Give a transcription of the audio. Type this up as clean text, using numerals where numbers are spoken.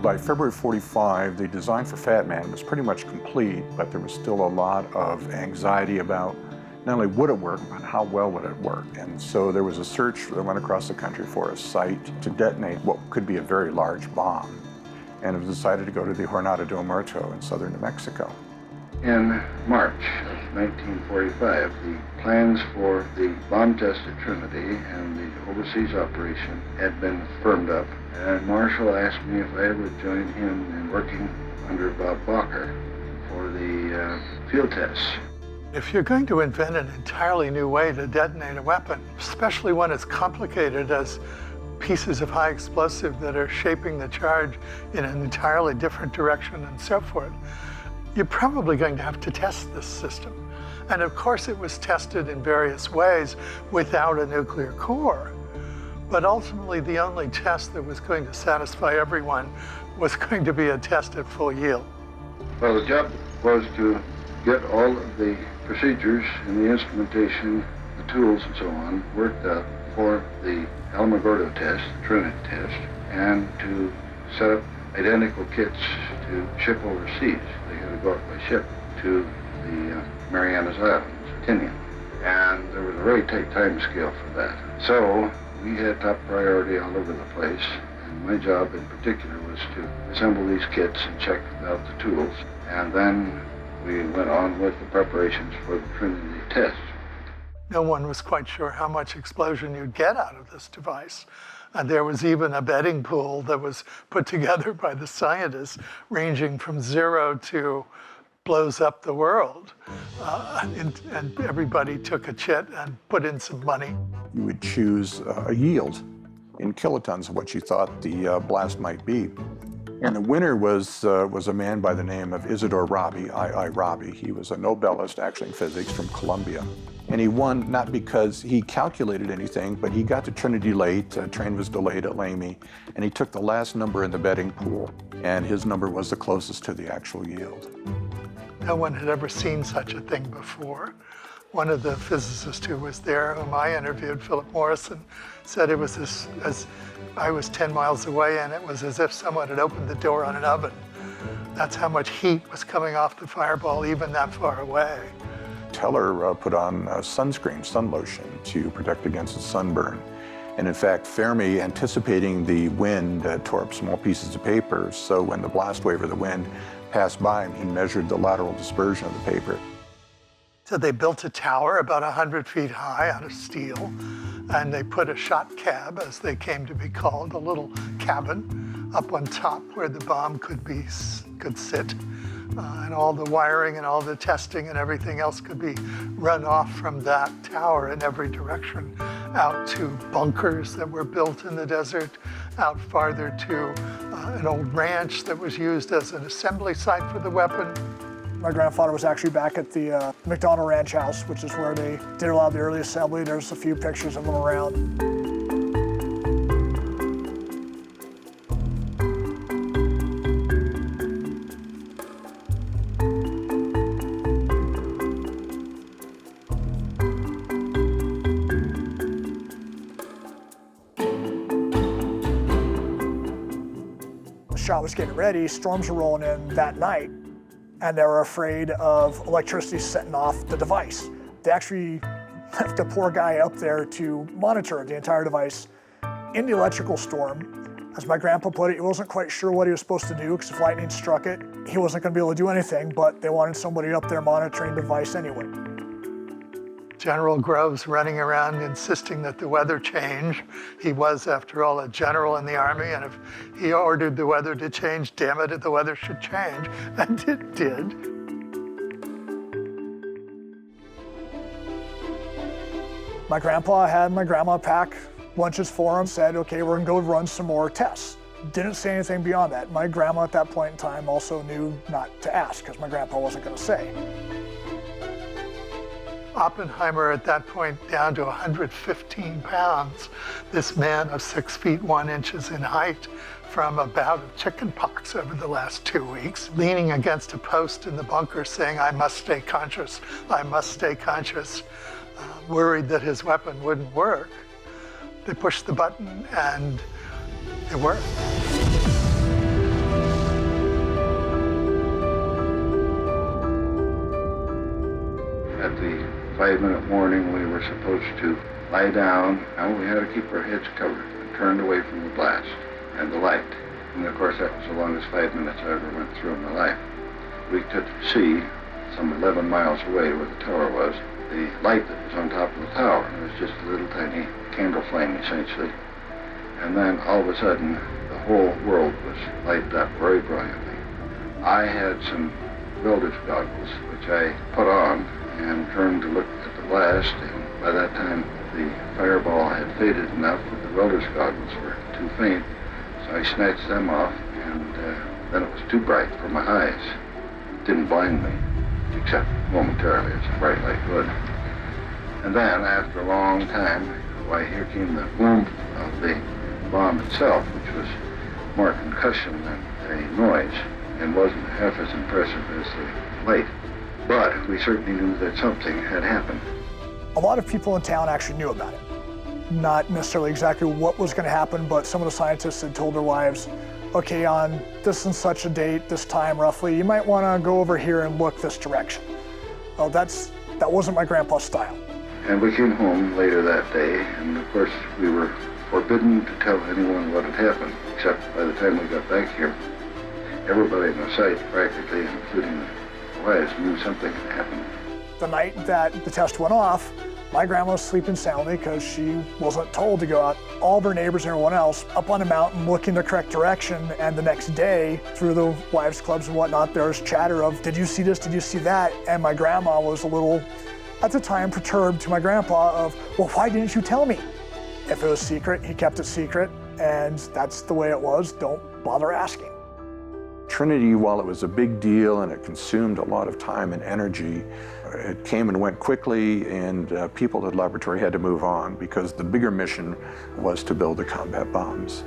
By February 45, the design for Fat Man was pretty much complete, but there was still a lot of anxiety about not only would it work, but how well would it work. And so there was a search that went across the country for a site to detonate what could be a very large bomb. And it was decided to go to the Jornada del Muerto in southern New Mexico. In March of 1945, the plans for the bomb test at Trinity and the overseas operation had been firmed up, and Marshall asked me if I would join him in working under Bob Bacher for the field tests. If you're going to invent an entirely new way to detonate a weapon, especially one as complicated as pieces of high explosive that are shaping the charge in an entirely different direction and so forth, you're probably going to have to test this system. And of course it was tested in various ways without a nuclear core. But ultimately the only test that was going to satisfy everyone was going to be a test at full yield. Well, the job was to get all of the procedures and the instrumentation, the tools and so on, worked out for the Alamogordo test, Trinity test, and to set up identical kits to ship overseas. They had to go out by ship to the Marianas Islands, Tinian. And there was a very tight time scale for that. So we had top priority all over the place. And my job in particular was to assemble these kits and check out the tools. And then we went on with the preparations for the Trinity test. No one was quite sure how much explosion you'd get out of this device. And there was even a betting pool that was put together by the scientists ranging from 0 to blows up the world. And everybody took a chit and put in some money. You would choose a yield in kilotons of what you thought the blast might be. And the winner was a man by the name of Isidore Rabi, I. Rabi. He was a Nobelist, actually, in physics from Columbia. And he won not because he calculated anything, but he got to Trinity late, train was delayed at Lamy, and he took the last number in the betting pool, and his number was the closest to the actual yield. No one had ever seen such a thing before. One of the physicists who was there, whom I interviewed, Philip Morrison, said it was as I was 10 miles away, and it was as if someone had opened the door on an oven. That's how much heat was coming off the fireball, even that far away. Teller put on sunscreen, sun lotion, to protect against the sunburn. And in fact, Fermi, anticipating the wind, tore up small pieces of paper, so when the blast wave or the wind passed by him, he measured the lateral dispersion of the paper. So they built a tower about 100 feet high out of steel, and they put a shot cab, as they came to be called, a little cabin up on top where the bomb could sit. And all the wiring and all the testing and everything else could be run off from that tower in every direction, out to bunkers that were built in the desert, out farther to an old ranch that was used as an assembly site for the weapon. My grandfather was actually back at the McDonald Ranch House, which is where they did a lot of the early assembly. There's a few pictures of them around. The shot was getting ready, storms were rolling in that night, and they were afraid of electricity setting off the device. They actually left a poor guy up there to monitor the entire device in the electrical storm. As my grandpa put it, he wasn't quite sure what he was supposed to do, because if lightning struck it, he wasn't going to be able to do anything, but they wanted somebody up there monitoring the device anyway. General Groves running around insisting that the weather change. He was, after all, a general in the Army, and if he ordered the weather to change, damn it, the weather should change, and it did. My grandpa had my grandma pack lunches for him, said, okay, we're gonna go run some more tests. Didn't say anything beyond that. My grandma at that point in time also knew not to ask, because my grandpa wasn't gonna say. Oppenheimer, at that point, down to 115 pounds. This man of 6 feet 1 inches in height, from a bout of chicken pox over the last 2 weeks, leaning against a post in the bunker saying, I must stay conscious, I must stay conscious, worried that his weapon wouldn't work. They pushed the button and it worked. at the 5-minute warning, we were supposed to lie down, and we had to keep our heads covered and turned away from the blast and the light. And of course, that was the longest 5 minutes I ever went through in my life. We could see, some 11 miles away where the tower was, the light that was on top of the tower. It was just a little tiny candle flame, essentially. And then all of a sudden, the whole world was lighted up very brilliantly. I had some welder's goggles, which I put on and turned to look at the blast, and by that time the fireball had faded enough that the welder's goggles were too faint, so I snatched them off, and then it was too bright for my eyes. It didn't blind me, except momentarily, as a bright light would. And then, after a long time, why, here came the boom of the bomb itself, which was more concussion than a noise, and wasn't half as impressive as the light. But we certainly knew that something had happened. A lot of people in town actually knew about it. Not necessarily exactly what was going to happen, but some of the scientists had told their wives, okay, on this and such a date, this time roughly, you might want to go over here and look this direction. Oh, that wasn't my grandpa's style. And we came home later that day, and of course we were forbidden to tell anyone what had happened, except by the time we got back here, everybody in the site, practically, including the wives, knew something had happened. The night that the test went off, my grandma was sleeping soundly because she wasn't told to go out. All of her neighbors and everyone else up on the mountain looking the correct direction, and the next day, through the wives' clubs and whatnot, there was chatter of, did you see this, did you see that? And my grandma was a little, at the time, perturbed to my grandpa of, well, why didn't you tell me? If it was secret, he kept it secret, and that's the way it was. Don't bother asking. Trinity, while it was a big deal and it consumed a lot of time and energy, it came and went quickly, and people at the laboratory had to move on because the bigger mission was to build the combat bombs.